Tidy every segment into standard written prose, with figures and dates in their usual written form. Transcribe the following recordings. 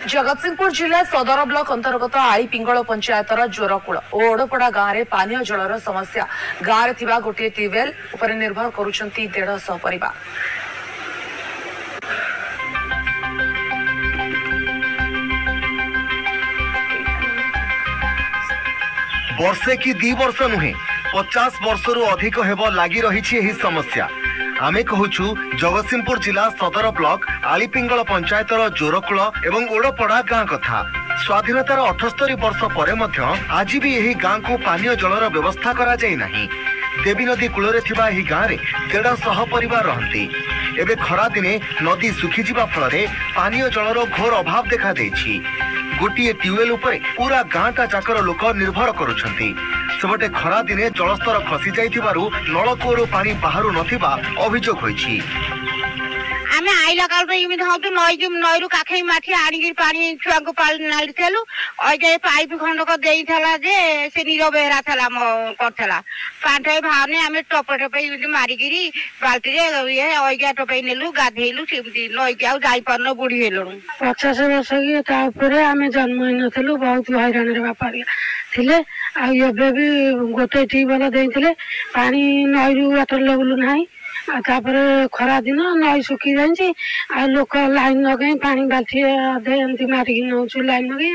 जगतसिंहपुर जिला सदर ब्लॉक अंतर्गत आई पिंगल पंचायतर जोरकूल और ओडपड़ा गांव में पानीय जलर समस्या गांव में गोटे ट्यूबवेल उपर निर्भर करुछंती 150 परिवार। वर्षे कि 2 वर्ष नुहे 50 वर्ष अधिक हेब लगी रही समस्या। आमे कहूछु जगतसिंहपुर जिला सदर ब्लॉक आलीपिंगल पंचायतर जोरकूल एवं ओडपड़ा गाँ कथा। स्वाधीनतार 78 वर्ष पर आज भी यही गाँ को पानीय जलर व्यवस्था करा जाई नहीं। देवी नदी कूल गाँव में 150 परिवार रहती। एबे खरा दिने नदी सुखीजा फल पानीय जलर घोर अभाव देखा देछि। गोटे ट्यूबवेल उपरे पूरा गाँटा जाकर लोक निर्भर करुछंती। सेबटे खरा दिने जलस्तर खसी जाइथिबारु नलकूअरु पानी बाहरु नथिबा अभियोग होइछि। आमे आइला काल रे इमित हतु नईरु काखै माठी आनिगिर पानी छुआ को नाली थेलु अजे पाइप खंडक देई थला जे से नीरो बेहरा थला म करथला पांठै भावने आमे टप टप इमित मारिगिरी बाल्टी रे ये ओइगा टपै नेलु गाधेलु सेमति नईके आ जाई परनो बुढी हेलु 50 वर्ष के ता ऊपर आमे जन्म नथलु बहुत हैरान रे बापा थिले आ एबे भी गोटे टीबल देइथिले पानी नईरु वाटर लेवल नाही। खरा दिन नई सुखी जाइए आ लोक लाइन लगे पानी बाल्टी अधे मारिक नौचु लाइन लगे।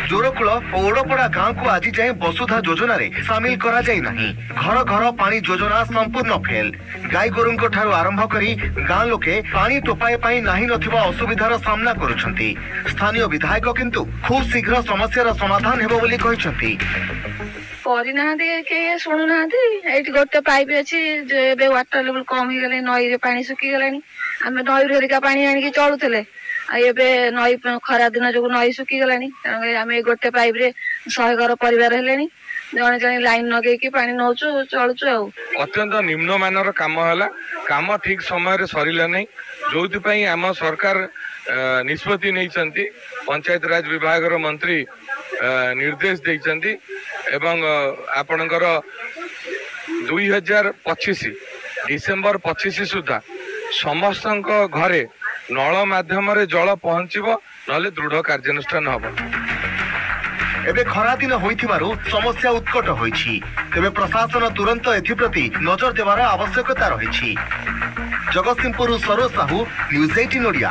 जोरकूल और ओडपड़ा गाँव को आज जाए वसुधा योजना रे सामिल करा जाई नहीं। घर घर पानी योजना संपूर्ण फेल। गाई गोरुंको ठारू आरंभ करी गाँ लोके पानी टोपाए पाई नाही नथिबा असुविधार सामना करुछंती। स्थानीय विधायक किंतु खूब शीघ्र समस्यार समाधान हेबो बोली कहिसंती। के शुणुना गोटे पाइप अच्छी वाटर लेवल कम हो गले नई रे पानी सुखी गलानी आम नई हरिका पानी आनिक चलुले नई खरा दिन जो नई सुखी गलानी आम गोटे पाइप रे 100 घर परिवार हेले जने जने लाइन लगे पानी नौचु चलुचु। अत्यंत निम्न मानर काम है काम ठीक समय सरिला नहीं जो आम सरकार निष्पत्ति नहीं पंचायत राज विभाग मंत्री निर्देश देइचंती एवं आपणकर 2025 डिसेंबर 25 सुधा समस्त घरे नल माध्यम जल पहुंचब नले दृढ़ कार्यानुष्ठान हम। एबे खरा दिन होइथिबारु समस्या उत्कट होइछि। तेबे प्रशासन तुरंत एथिप्रति नजर देवार आवश्यकता रहिछि। जगतसिंहपुर सरोज साहू न्यूज 18 ओडिया।